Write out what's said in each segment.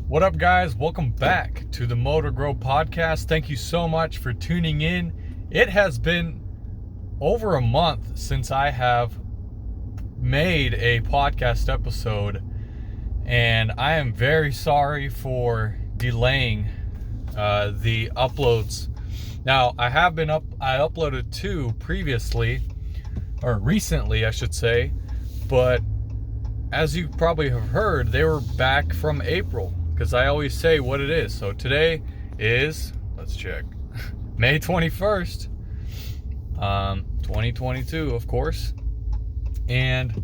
What up, guys? Welcome back to the Motor Grow podcast. Thank you so much for tuning in. It has been over a month since I have made a podcast episode, and I am very sorry for delaying the uploads. Now, I uploaded two previously, or recently, I should say, but as you probably have heard, they were back from April, because I always say what it is. So today is, let's check, May 21st, 2022, of course. And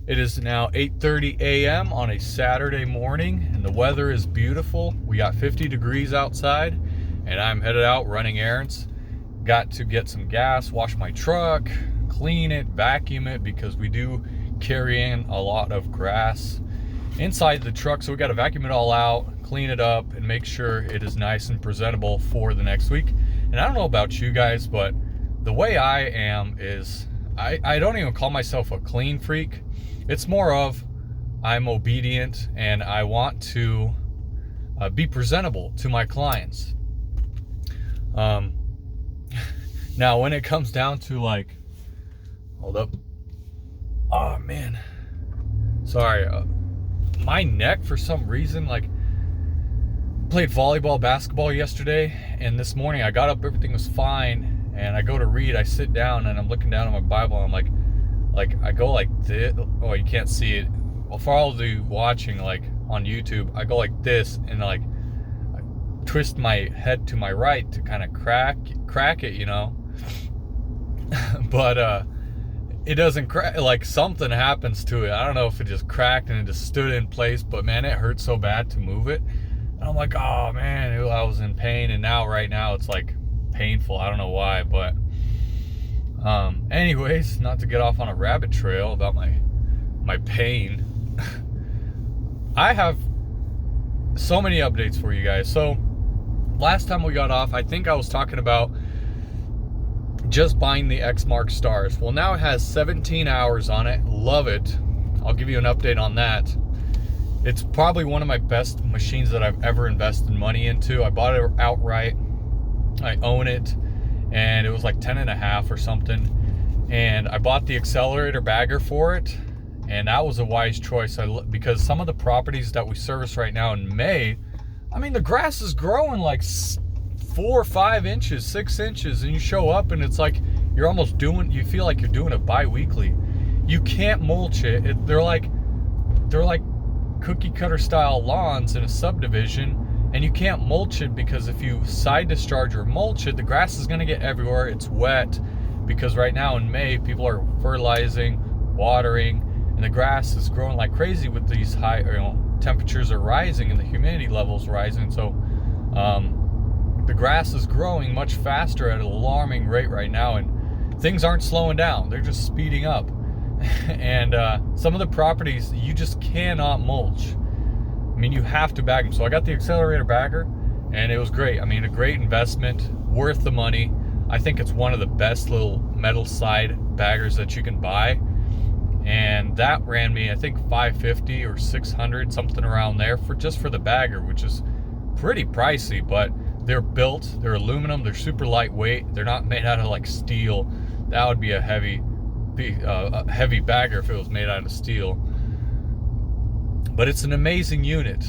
it is now 8:30 a.m. on a Saturday morning, and the weather is beautiful. We got 50 degrees outside, and I'm headed out running errands. Got to get some gas, wash my truck, clean it, vacuum it, because we do carry in a lot of grass inside the truck, so we got to vacuum it all out, clean it up, and make sure it is nice and presentable for the next week. And I don't know about you guys, but the way I am is I don't even call myself a clean freak. It's more of I'm obedient and I want to be presentable to my clients. Now when it comes down to, like, hold up, oh man, sorry, my neck, for some reason, like, played volleyball, basketball yesterday, and this morning I got up, everything was fine, and I go to read, I sit down, and I'm looking down at my Bible, and I'm like I go like this. Oh, you can't see it. Well, for all of you watching, like, on YouTube, I go like this, and like I twist my head to my right to kind of crack it, you know. But it doesn't crack, like something happens to it. I don't know if it just cracked and it just stood in place, but man, it hurt so bad to move it. And I'm like, oh man, I was in pain, and right now it's like painful. I don't know why, but anyways, not to get off on a rabbit trail about my pain. I have so many updates for you guys. So last time we got off, I think I was talking about just buying the X-Mark stars. Well, now it has 17 hours on it. Love it. I'll give you an update on that. It's probably one of my best machines that I've ever invested money into. I bought it outright. I own it, and it was like 10 and a half or something. And I bought the accelerator bagger for it, and that was a wise choice. Because some of the properties that we service right now in May, I mean, the grass is growing like 4 or 5 inches, 6 inches, and you show up and it's like you feel like you're doing it bi-weekly. You can't mulch it. They're like cookie cutter style lawns in a subdivision, and you can't mulch it, because if you side discharge or mulch it, the grass is going to get everywhere. It's wet, because right now in May people are fertilizing, watering, and the grass is growing like crazy with these high, temperatures are rising and the humidity levels rising. So the grass is growing much faster at an alarming rate right now, and things aren't slowing down. They're just speeding up. And some of the properties you just cannot mulch. I mean, you have to bag them. So I got the accelerator bagger, and it was great. I mean, a great investment, worth the money. I think it's one of the best little metal side baggers that you can buy. And that ran me, I think, $550 or $600, something around there, for the bagger, which is pretty pricey, but they're built, they're aluminum, they're super lightweight. They're not made out of like steel. That would be a heavy bagger if it was made out of steel. But it's an amazing unit,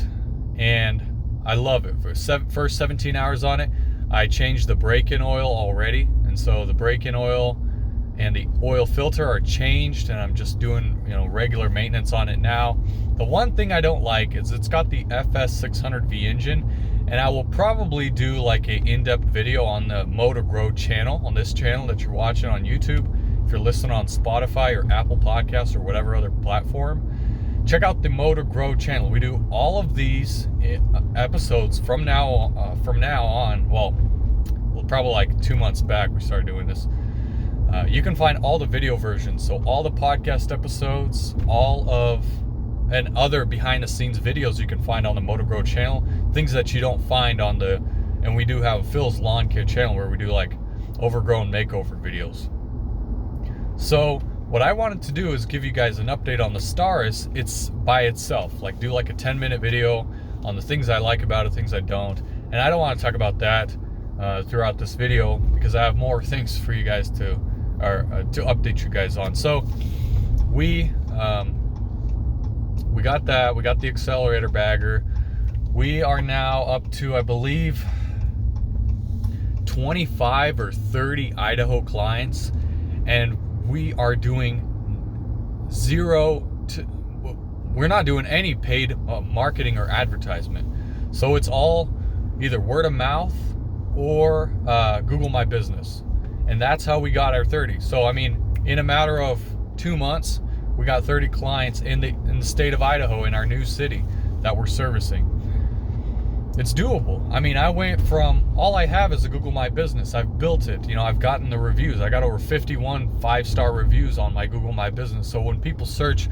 and I love it. For first 17 hours on it, I changed the break-in oil already, and so the break-in oil and the oil filter are changed, and I'm just doing regular maintenance on it now. The one thing I don't like is it's got the FS600V engine, and I will probably do like a in-depth video on the Motor Grow channel, on this channel that you're watching on YouTube. If you're listening on Spotify or Apple Podcasts or whatever other platform, check out the Motor Grow channel. We do all of these episodes from now on. Well, probably like 2 months back we started doing this. You can find all the video versions, so all the podcast episodes, and other behind the scenes videos you can find on the Motor Grow channel, things that you don't find and we do have Phil's Lawn Care channel where we do like overgrown makeover videos. So what I wanted to do is give you guys an update on the Stars. It's by itself, like do like a 10-minute video on the things I like about it, things I don't. And I don't want to talk about that throughout this video, because I have more things for you guys to update you guys on. So we got that. We got the accelerator bagger. We are now up to, I believe, 25 or 30 Idaho clients, and we are doing we're not doing any paid marketing or advertisement. So it's all either word of mouth or Google My Business. And that's how we got our 30. So, I mean, in a matter of 2 months, we got 30 clients in the state of Idaho, in our new city that we're servicing. It's doable. I mean, I went from, all I have is a Google My Business. I've built it. You know, I've gotten the reviews. I got over 51 5-star reviews on my Google My Business. So when people search,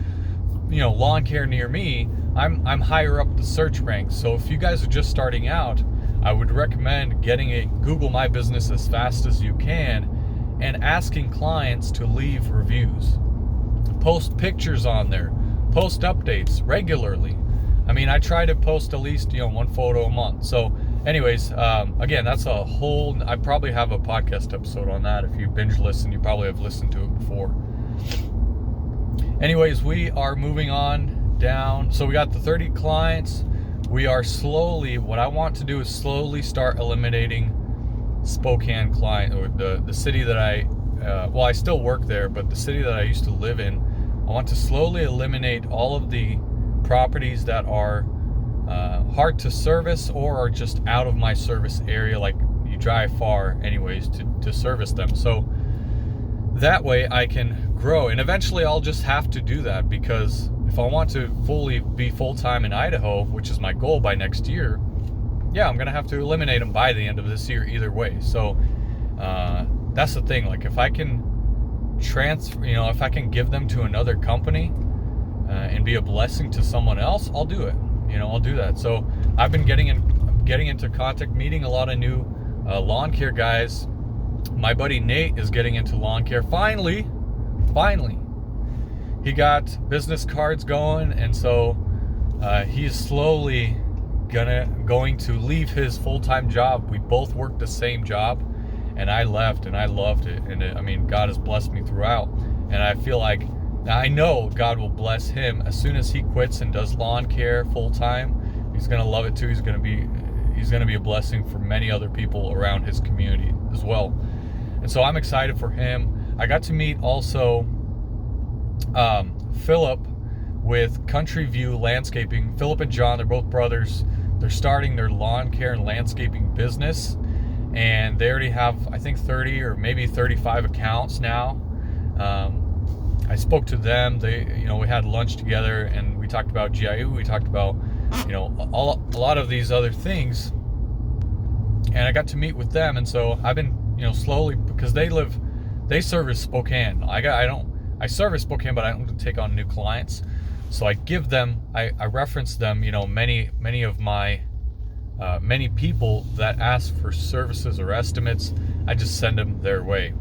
you know, lawn care near me, I'm higher up the search ranks. So if you guys are just starting out, I would recommend getting a Google My Business as fast as you can and asking clients to leave reviews. Post pictures on there. Post updates regularly. I mean, I try to post at least, 1 photo a month. So anyways, again, that's a whole, I probably have a podcast episode on that. If you binge listen, you probably have listened to it before. Anyways, we are moving on down. So we got the 30 clients. We are slowly, what I want to do is slowly start eliminating Spokane client, or the city that I still work there, but the city that I used to live in, I want to slowly eliminate all of the properties that are hard to service or are just out of my service area, like you drive far anyways to service them. So that way I can grow, and eventually I'll just have to do that, because if I want to be full-time in Idaho, which is my goal by next year, yeah, I'm gonna have to eliminate them by the end of this year either way. So that's the thing, like if I can transfer, if I can give them to another company and be a blessing to someone else, I'll do it. I'll do that. So I've been getting into contact, meeting a lot of new lawn care guys. My buddy Nate is getting into lawn care. Finally, he got business cards going, and so he's slowly going to leave his full-time job. We both worked the same job, and I left, and I loved it. And God has blessed me throughout, and I feel like, I know God will bless him as soon as he quits and does lawn care full-time. He's gonna love it too. He's gonna be a blessing for many other people around his community as well. And so I'm excited for him. I got to meet also Philip with Country View Landscaping. Philip and John, they're both brothers. They're starting their lawn care and landscaping business, and they already have, I think, 30 or maybe 35 accounts now. I spoke to them. We had lunch together, and we talked about GIU. We talked about, a lot of these other things, and I got to meet with them. And so I've been, slowly, because they service Spokane. I service Spokane, but I don't take on new clients. So I give them, I reference them, many of my, many people that ask for services or estimates, I just send them their way.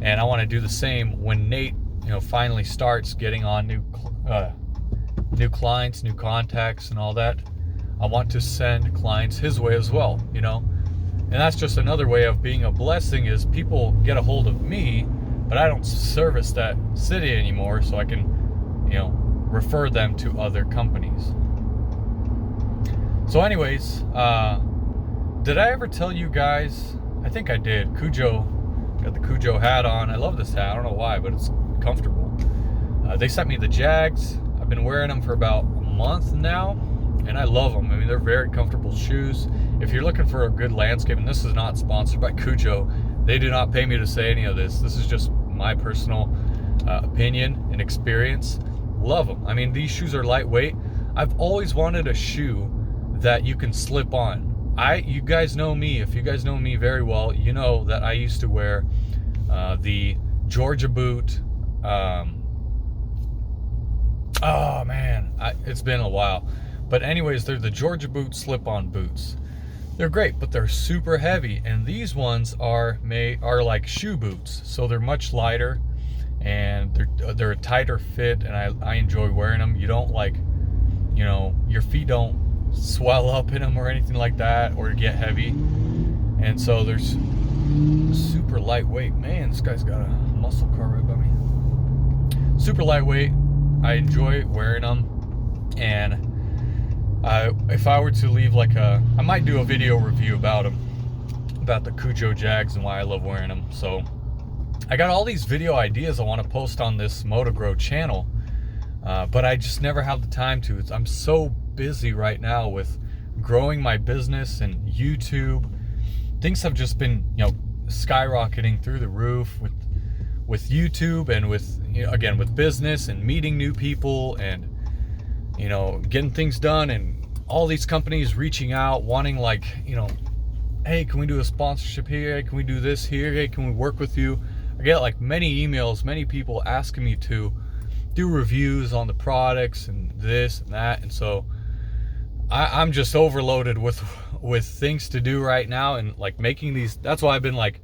And I want to do the same when Nate, finally starts getting on new clients, new contacts and all that. I want to send clients his way as well, And that's just another way of being a blessing, is people get a hold of me, but I don't service that city anymore, so I can, refer them to other companies. So anyways, did I ever tell you guys, I think I did, Cujo, got the Cujo hat on. I love this hat, I don't know why, but it's comfortable. They sent me the Jags. I've been wearing them for about a month now, and I love them. I mean, they're very comfortable shoes. If you're looking for a good landscape, and this is not sponsored by Cujo, they do not pay me to say any of this. This is just my personal opinion and experience. Love them. I mean, these shoes are lightweight. I've always wanted a shoe that you can slip on. You guys know me. If you guys know me very well, you know that I used to wear the Georgia boot. Oh man, it's been a while. But anyways, they're the Georgia boot slip-on boots. They're great, but they're super heavy. And these ones are like shoe boots, so they're much lighter, and they're a tighter fit, and I enjoy wearing them. You don't you know, your feet don't swell up in them or anything like that, or get heavy. And so there's super lightweight. Man, this guy's got a muscle car right by me. Super lightweight. I enjoy wearing them. And if I were to leave like I might do a video review about them, about the Cujo Jags and why I love wearing them. So I got all these video ideas I want to post on this MotoGrow channel, but I just never have the time to. I'm so busy right now with growing my business and YouTube. Things have just been, you know, skyrocketing through the roof with YouTube and with, you know, again, with business and meeting new people and, you know, getting things done, and all these companies reaching out, wanting, like, you know, hey, can we do a sponsorship here? Hey, can we do this here? Hey, can we work with you? I get like many emails, many people asking me to do reviews on the products and this and that. And so I'm just overloaded with things to do right now, and like making these. That's why I've been like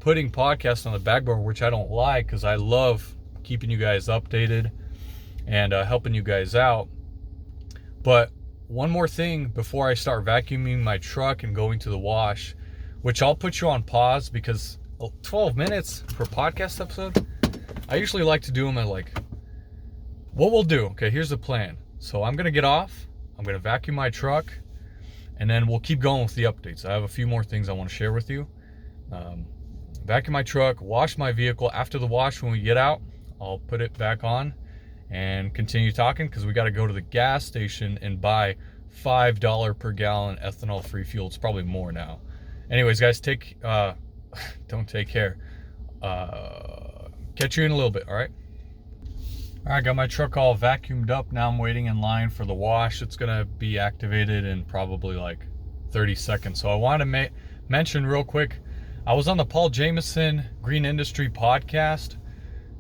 putting podcasts on the back burner, which I don't like, because I love keeping you guys updated and helping you guys out. But one more thing before I start vacuuming my truck and going to the wash, which I'll put you on pause, because 12 minutes per podcast episode, I usually like to do them at like, what we'll do, okay, here's the plan. So I'm going to get off, I'm going to vacuum my truck, and then we'll keep going with the updates. I have a few more things I want to share with you. Vacuum my truck, wash my vehicle. After the wash, when we get out, I'll put it back on and continue talking, because we got to go to the gas station and buy $5 per gallon ethanol free fuel. It's probably more now. Anyways, guys, don't take care. Catch you in a little bit. All right, got my truck all vacuumed up. Now I'm waiting in line for the wash. It's gonna be activated in probably like 30 seconds. So I want to mention real quick, I was on the Paul Jameson Green Industry podcast,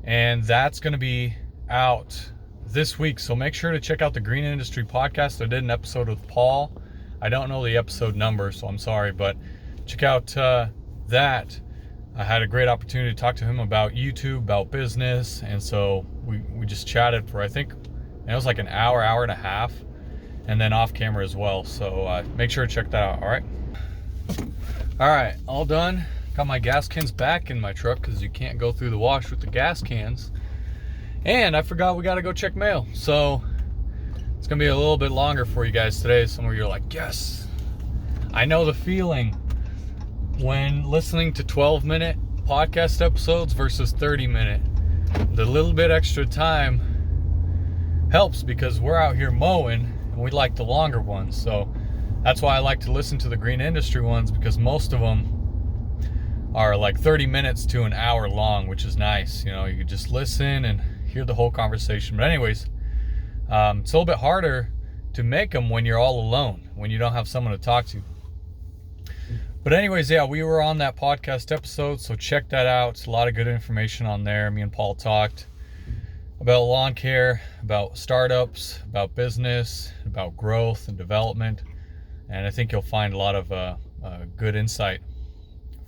and that's gonna be out this week. So make sure to check out the Green Industry podcast. I did an episode with Paul. I don't know the episode number, so I'm sorry, but check out that. I had a great opportunity to talk to him about YouTube, about business, and so we just chatted for, I think it was like an hour and a half, and then off camera as well. So make sure to check that out. All right, all done. Got my gas cans back in my truck, because you can't go through the wash with the gas cans. And I forgot we got to go check mail. So it's going to be a little bit longer for you guys today. Some of you are like, yes, I know the feeling when listening to 12-minute podcast episodes versus 30-minute. The little bit extra time helps, because we're out here mowing and we like the longer ones. So that's why I like to listen to the Green Industry ones, because most of them are like 30 minutes to an hour long, which is nice. You know, you can just listen and hear the whole conversation. But anyways, it's a little bit harder to make them when you're all alone, when you don't have someone to talk to. But anyways, yeah, we were on that podcast episode, so check that out. It's a lot of good information on there. Me and Paul talked about lawn care, about startups, about business, about growth and development. And I think you'll find a lot of good insight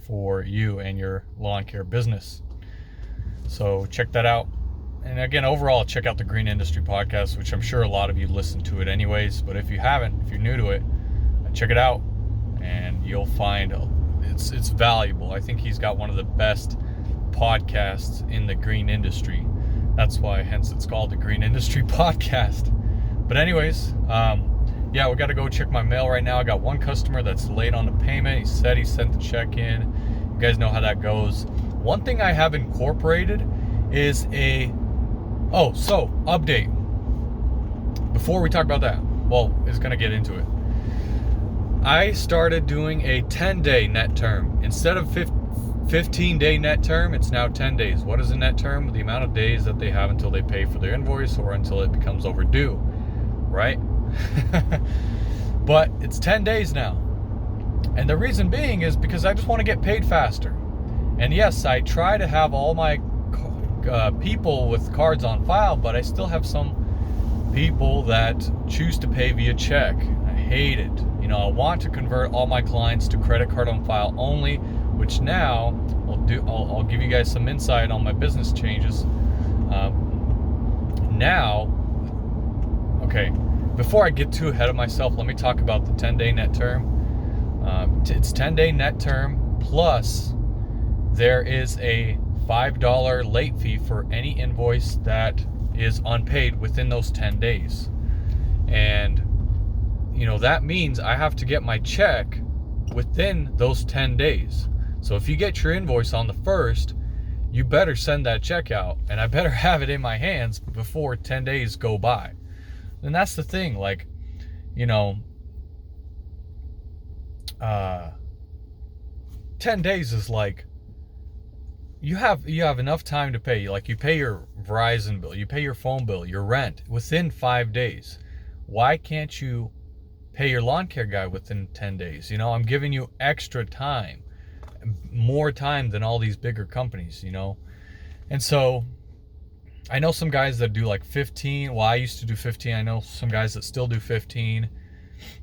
for you and your lawn care business. So check that out. And again, overall, check out the Green Industry podcast, which I'm sure a lot of you listen to it anyways. But if you haven't, if you're new to it, check it out, and you'll find it's valuable. I think he's got one of the best podcasts in the green industry. That's why, hence, it's called the Green Industry Podcast. But anyways, yeah, we got to go check my mail right now. I got one customer that's late on the payment. He said he sent the check in. You guys know how that goes. One thing I have incorporated is update. Before we talk about that, well, it's going to get into it. I started doing a 10-day net term. Instead of 15-day net term, it's now 10 days. What is a net term? The amount of days that they have until they pay for their invoice or until it becomes overdue, right? But it's 10 days now. And the reason being is because I just want to get paid faster. And yes, I try to have all my people with cards on file, but I still have some people that choose to pay via check. I hate it. You know, I want to convert all my clients to credit card on file only, which now I'll give you guys some insight on my business changes. before I get too ahead of myself, let me talk about the 10-day net term. It's 10-day net term, plus there is a $5 late fee for any invoice that is unpaid within those 10 days. And, that means I have to get my check within those 10 days. So if you get your invoice on the 1st, you better send that check out, and I better have it in my hands before 10 days go by. And that's the thing, 10 days is you have enough time to pay. You pay your Verizon bill, you pay your phone bill, your rent within 5 days. Why can't you pay your lawn care guy within 10 days? I'm giving you extra time, more time than all these bigger companies, And so I know some guys that do 15. Well, I used to do 15. I know some guys that still do 15.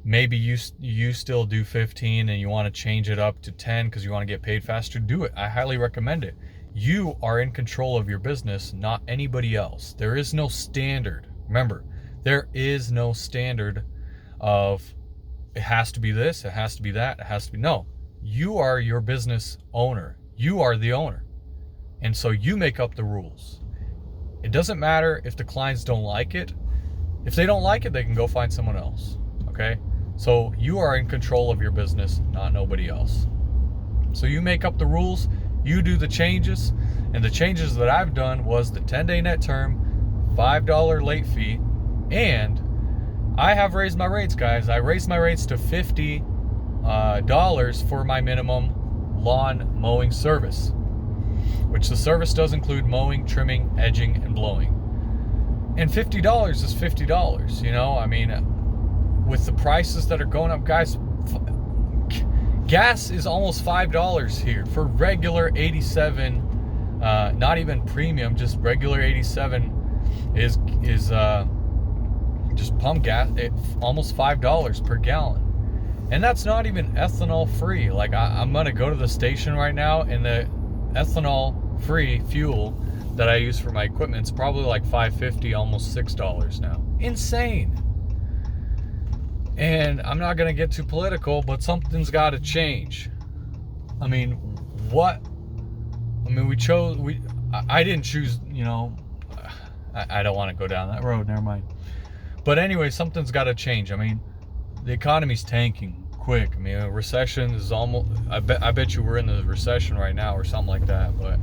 Maybe you still do 15 and you want to change it up to 10 because you want to get paid faster. Do it. I highly recommend it. You are in control of your business, not anybody else. There is no standard. Remember, there is no standard of it has to be this, it has to be that, it has to be. No, you are your business owner. You are the owner. And so you make up the rules. It doesn't matter if the clients don't like it. If they don't like it, they can go find someone else. Okay? So you are in control of your business, not nobody else. So you make up the rules, you do the changes, and the changes that I've done was the 10-day net term, $5 late fee, and I have raised my rates, guys. I raised my rates to $50 for my minimum lawn mowing service, which the service does include mowing, trimming, edging, and blowing. And $50 is $50, with the prices that are going up, guys. Gas is almost $5 here for regular 87, not even premium, just regular 87 is just pump gas, almost $5 per gallon. And that's not even ethanol free. I'm going to go to the station right now, and the ethanol free fuel that I use for my equipment is probably $5.50, almost $6 now. Insane. And I'm not going to get too political, but something's got to change. I didn't choose, I don't want to go down that road, never mind. But anyway, something's got to change. The economy's tanking quick. A recession is almost, I bet you we're in the recession right now or something like that. But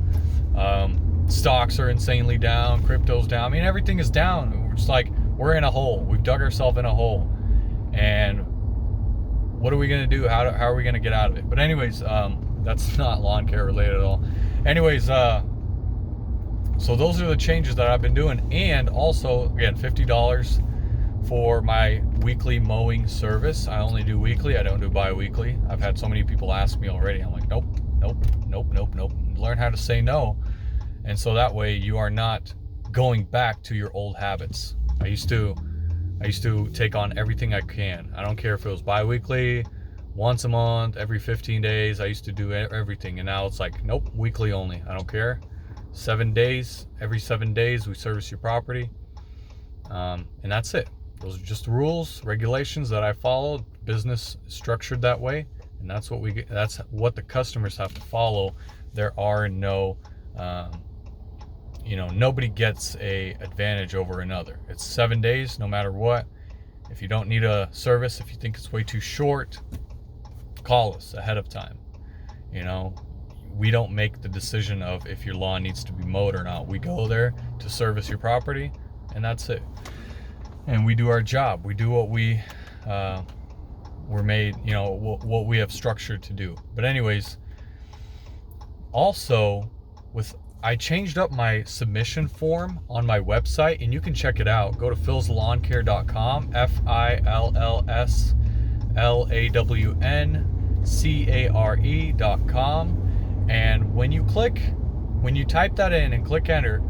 stocks are insanely down, crypto's down. Everything is down. We're just we're in a hole. We've dug ourselves in a hole. And what are we going to do? How are we going to get out of it? But anyways, that's not lawn care related at all. Anyways, so those are the changes that I've been doing. And also, again, $50 for my weekly mowing service. I only do weekly. I don't do bi-weekly. I've had so many people ask me already. I'm like, nope. Learn how to say no. And so that way you are not going back to your old habits. I used to take on everything I can. I don't care if it was bi-weekly, once a month, every 15 days. I used to do everything. And now it's nope, weekly only. I don't care. 7 days, every 7 days we service your property. And that's it. Those are just rules, regulations that I follow. Business is structured that way. And that's what the customers have to follow. There are no, nobody gets a advantage over another. It's 7 days, no matter what. If you don't need a service, if you think it's way too short, call us ahead of time. We don't make the decision of if your lawn needs to be mowed or not. We go there to service your property, and that's it. And we do our job. We do what we were made, what we have structured to do. But anyways, also I changed up my submission form on my website, and you can check it out. Go to philslawn.com, FILLSLAWNCARE.com. And when you type that in and click enter,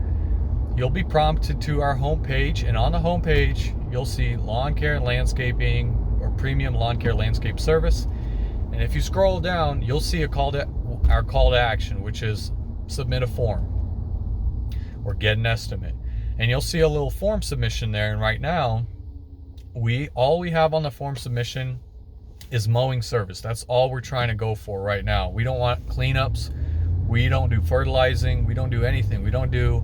you'll be prompted to our homepage. And on the homepage, you'll see lawn care and landscaping, or premium lawn care landscape service. And if you scroll down, you'll see our call to action, which is submit a form or get an estimate. And you'll see a little form submission there. And right now, all we have on the form submission is mowing service. That's all we're trying to go for right now. We don't want cleanups. We don't do fertilizing. We don't do anything. We don't do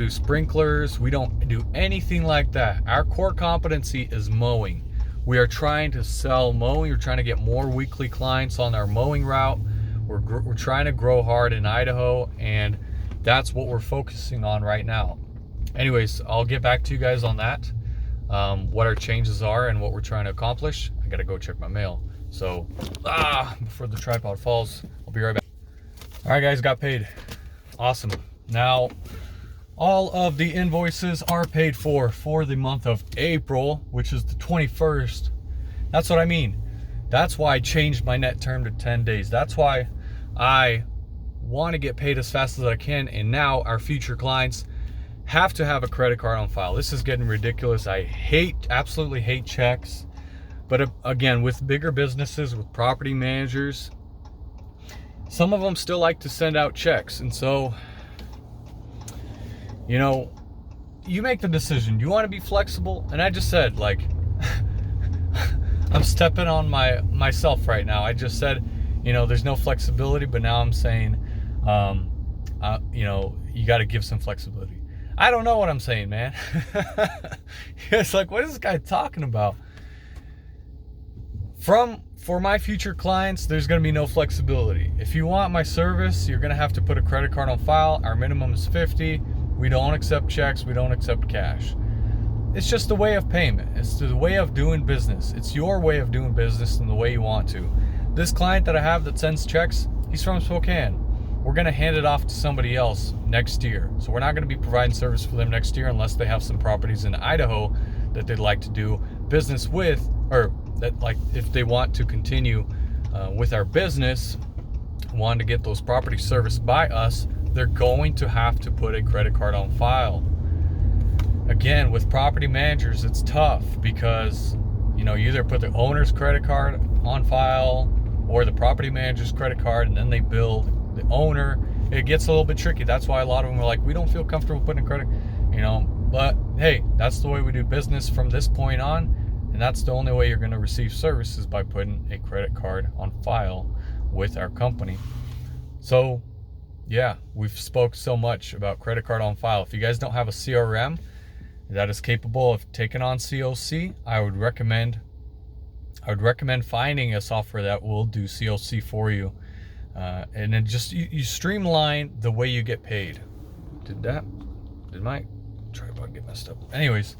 sprinklers. We don't do anything like that. Our core competency is mowing. We are trying to sell mowing. We're trying to get more weekly clients on our mowing route. We're trying to grow hard in Idaho, and that's what we're focusing on right now. Anyways, I'll get back to you guys on that, what our changes are and what we're trying to accomplish. I gotta go check my mail. So, before the tripod falls, I'll be right back. All right, guys, got paid. Awesome. Now, all of the invoices are paid for the month of April, which is the 21st. That's what I mean. That's why I changed my net term to 10 days. That's why I want to get paid as fast as I can. And now our future clients have to have a credit card on file. This is getting ridiculous. I absolutely hate checks. But again, with bigger businesses, with property managers, some of them still like to send out checks. And so, you know, you make the decision. Do you want to be flexible? And I just said, like, I'm stepping on myself right now. I just said, you know, there's no flexibility, but now I'm saying, you know, you got to give some flexibility. I don't know what I'm saying, man. It's like, what is this guy talking about? For my future clients, there's going to be no flexibility. If you want my service, you're going to have to put a credit card on file. Our minimum is $50. We don't accept checks. We don't accept cash. It's just the way of payment. It's the way of doing business. It's your way of doing business and the way you want to. This client that I have that sends checks, he's from Spokane. We're going to hand it off to somebody else next year. So we're not going to be providing service for them next year unless they have some properties in Idaho that they'd like to do business with, or that, like, if they want to continue with our business, wanting to get those properties serviced by us, they're going to have to put a credit card on file. Again, with property managers, it's tough because, you know, you either put the owner's credit card on file or the property manager's credit card, and then they bill the owner. It gets a little bit tricky. That's why a lot of them are like, we don't feel comfortable putting credit, you know, but hey, that's the way we do business from this point on. And that's the only way you're going to receive services, by putting a credit card on file with our company. So yeah, we've spoke so much about credit card on file. If you guys don't have a CRM that is capable of taking on COC, I would recommend finding a software that will do COC for you. And then just you streamline the way you get paid. Did my tripod get messed up? Anyways,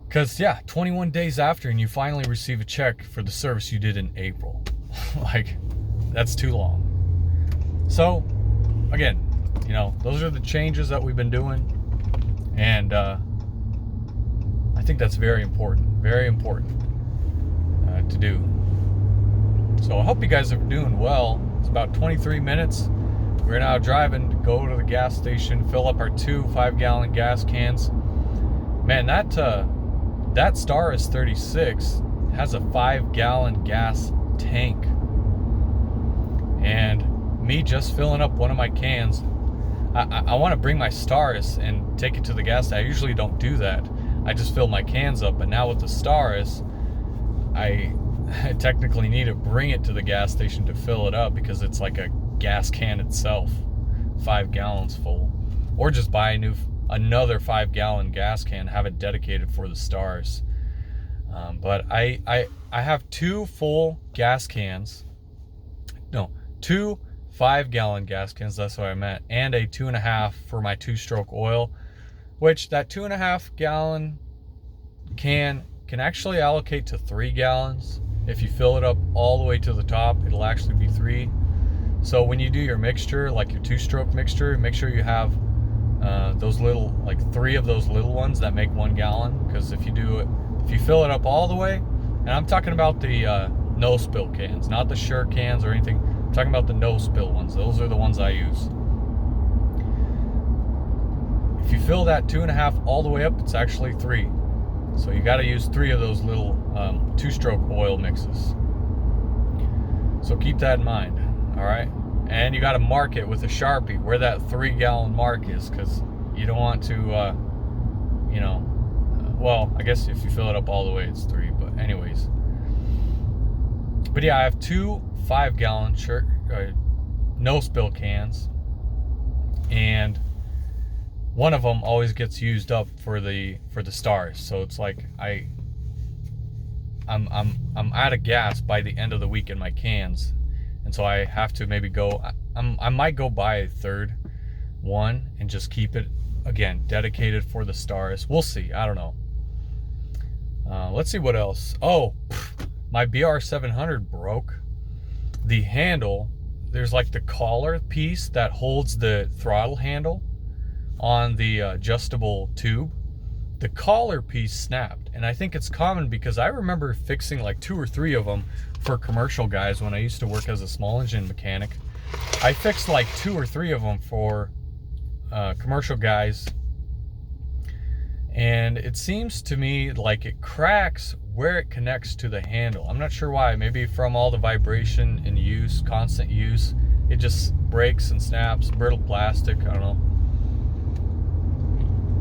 because yeah, 21 days after and you finally receive a check for the service you did in April. Like, that's too long. So again, you know, those are the changes that we've been doing, and I think that's very important to do. So I hope you guys are doing well. It's about 23 minutes. We're now driving to go to the gas station, fill up our 2 5-gallon gas cans. Man, that Star is 36 has a 5-gallon gas tank. And me just filling up one of my cans, I want to bring my Staris and take it to the gas station. I usually don't do that. I just fill my cans up, but now with the Staris, I technically need to bring it to the gas station to fill it up, because it's like a gas can itself, 5 gallons full. Or just buy another 5-gallon gas can, have it dedicated for the Stars. But I have 2 full gas cans. No, 2 5-gallon gas cans, that's what I meant, and a 2.5 for my 2-stroke oil, which that 2.5-gallon can actually allocate to 3 gallons. If you fill it up all the way to the top, it'll actually be 3. So when you do your mixture, like your 2-stroke mixture, make sure you have those little, like 3 of those little ones that make 1 gallon. Because if you fill it up all the way, and I'm talking about the no spill cans, not the sure cans or anything. I'm talking about the no spill ones. Those are the ones I use. If you fill that 2.5 all the way up, it's actually 3. So you got to use 3 of those little 2-stroke oil mixes. So keep that in mind. All right. And you got to mark it with a Sharpie where that 3-gallon mark is, because you don't want to, you know, Well, I guess if you fill it up all the way, it's 3. But anyways. But yeah, I have 2 5-gallon no spill cans, and one of them always gets used up for the stars. So it's like I'm out of gas by the end of the week in my cans, and so I have to maybe go. I might go buy a third one and just keep it again dedicated for the stars. We'll see. I don't know. Let's see what else. Oh, my BR700 broke. The handle, there's like the collar piece that holds the throttle handle on the adjustable tube. The collar piece snapped, and I think it's common because I remember fixing like 2 or 3 of them for commercial guys when I used to work as a small engine mechanic. I fixed like 2 or 3 of them for commercial guys, and it seems to me like it cracks where it connects to the handle. I'm not sure why. Maybe from all the vibration and use, constant use, it just breaks and snaps. Brittle plastic, I don't know.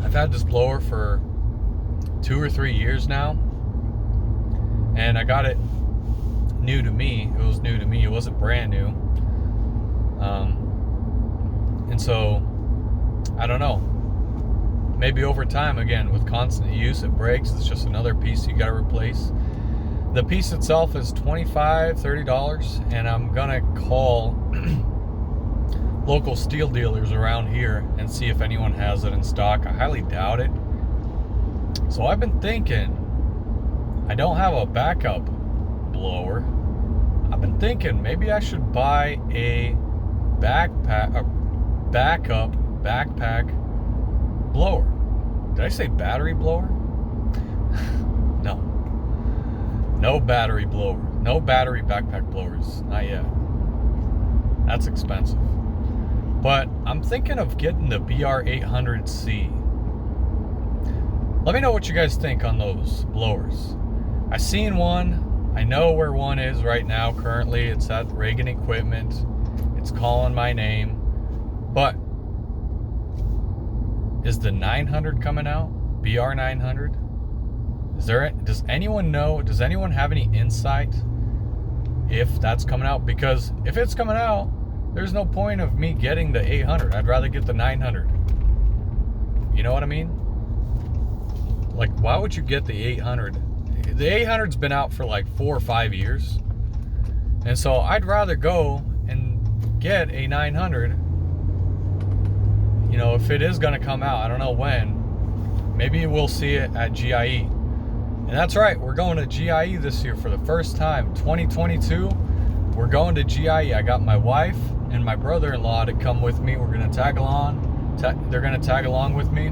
I've had this blower for 2 or 3 years now, and I got it new to me. It was new to me. It wasn't brand new. And so, I don't know. Maybe over time, again, with constant use, it breaks. It's just another piece you gotta replace. The piece itself is $25, $30, and I'm gonna call local steel dealers around here and see if anyone has it in stock. I highly doubt it. So I've been thinking, I don't have a backup blower. I've been thinking maybe I should buy a backup backpack blower. Did I say battery blower? No battery blower. No battery backpack blowers. Not yet. That's expensive. But I'm thinking of getting the BR800C. Let me know what you guys think on those blowers. I seen one. I know where one is right now currently. It's at Reagan Equipment. It's calling my name. But is the 900 coming out? BR900? Does anyone know? Does anyone have any insight if that's coming out? Because if it's coming out, there's no point of me getting the 800. I'd rather get the 900. You know what I mean? Like, why would you get the 800? The 800's been out for like 4 or 5 years. And so I'd rather go and get a 900. You know, if it is going to come out, I don't know when. Maybe we'll see it at GIE. And that's right, we're going to GIE this year for the first time. 2022, we're going to GIE. I got my wife and my brother-in-law to come with me. We're going to tag along. They're going to tag along with me.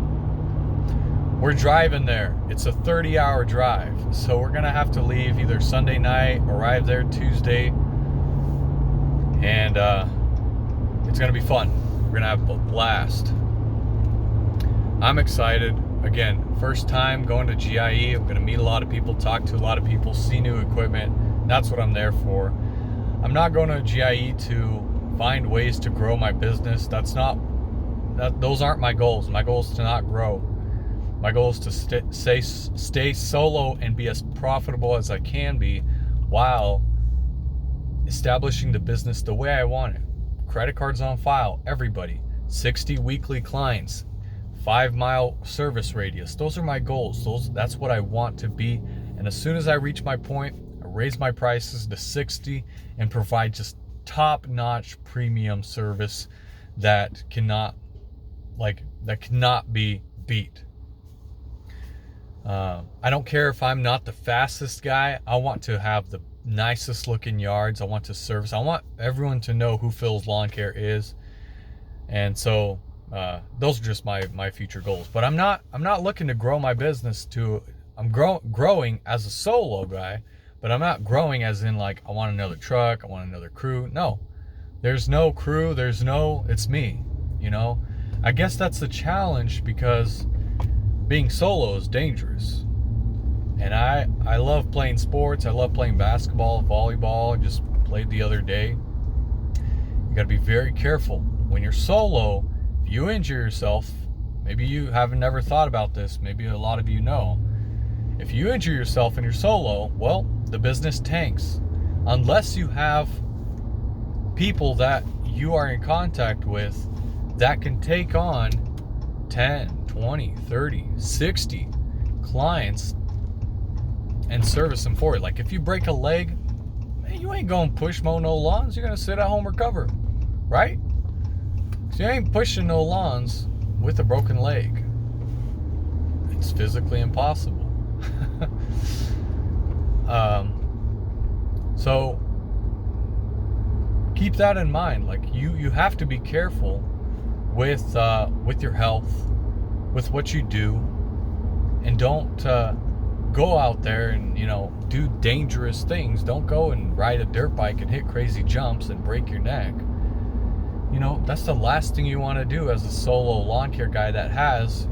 We're driving there. It's a 30-hour drive. So we're going to have to leave either Sunday night, arrive there Tuesday. And it's going to be fun. We're going to have a blast. I'm excited. Again, first time going to GIE. I'm going to meet a lot of people, talk to a lot of people, see new equipment. That's what I'm there for. I'm not going to GIE to find ways to grow my business. Those aren't my goals. My goal is to not grow. My goal is to stay solo and be as profitable as I can be while establishing the business the way I want it. Credit cards on file, everybody. 60 weekly clients. 5-mile service radius. Those are my goals. That's what I want to be. And as soon as I reach my point, I raise my prices to 60 and provide just top-notch premium service that cannot be beat. I don't care if I'm not the fastest guy. I want to have the nicest looking yards. I want to service. I want everyone to know who Phil's Lawn Care is. And so those are just my future goals. But I'm not looking to grow my business I'm growing as a solo guy, but I'm not growing as in like I want another truck, I want another crew. No. There's no crew, it's me, you know? I guess that's the challenge because being solo is dangerous. And I love playing sports. I love playing basketball, volleyball. I just played the other day. You got to be very careful. When you're solo, if you injure yourself, maybe you haven't never thought about this. Maybe a lot of you know. If you injure yourself and you're solo, well, the business tanks. Unless you have people that you are in contact with that can take on 10, 20, 30, 60 clients and service them for it. Like if you break a leg, man, you ain't going to push mow no lawns. You're going to sit at home recover, right? So you ain't pushing no lawns with a broken leg. It's physically impossible. So keep that in mind. Like you have to be careful with your health, with what you do, and don't go out there and do dangerous things. Don't go and ride a dirt bike and hit crazy jumps and break your neck. That's the last thing you want to do as a solo lawn care guy that has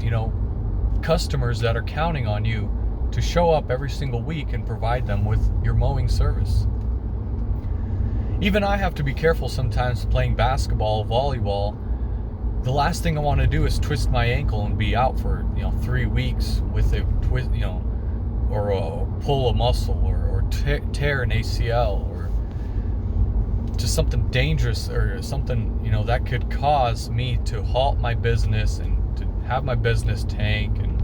customers that are counting on you to show up every single week and provide them with your mowing service. Even I have to be careful sometimes playing basketball, volleyball. The last thing I want to do is twist my ankle and be out for 3 weeks with a twist, or pull a muscle, or tear an ACL, or just something dangerous, or something that could cause me to halt my business and to have my business tank. And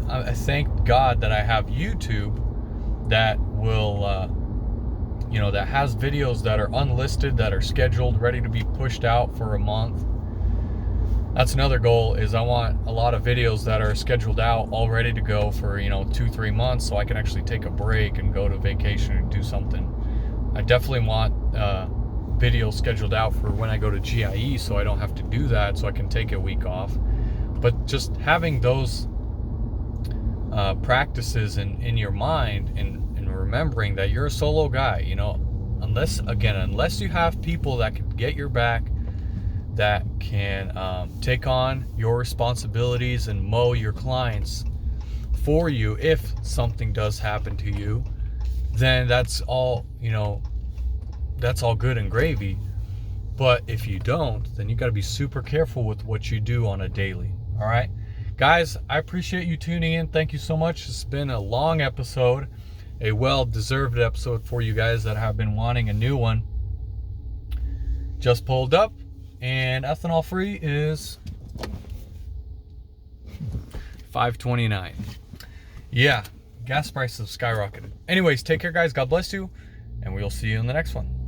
I thank God that I have YouTube that will that has videos that are unlisted, that are scheduled, ready to be pushed out for a month. That's another goal, is I want a lot of videos that are scheduled out, all ready to go for 2-3 months, so I can actually take a break and go to vacation and do something. I definitely want videos scheduled out for when I go to GIE, so I don't have to do that, so I can take a week off. But just having those practices in your mind, and remembering that you're a solo guy, unless you have people that can get your back, that can take on your responsibilities and mow your clients for you if something does happen to you, then that's all good and gravy. But if you don't, then you got to be super careful with what you do on a daily. All right, guys, I appreciate you tuning in. Thank you so much. It's been a long episode, a well-deserved episode for you guys that have been wanting a new one. Just pulled up, and ethanol free is $5.29. Yeah, gas prices have skyrocketed. Anyways, take care, guys. God bless you, and we'll see you in the next one.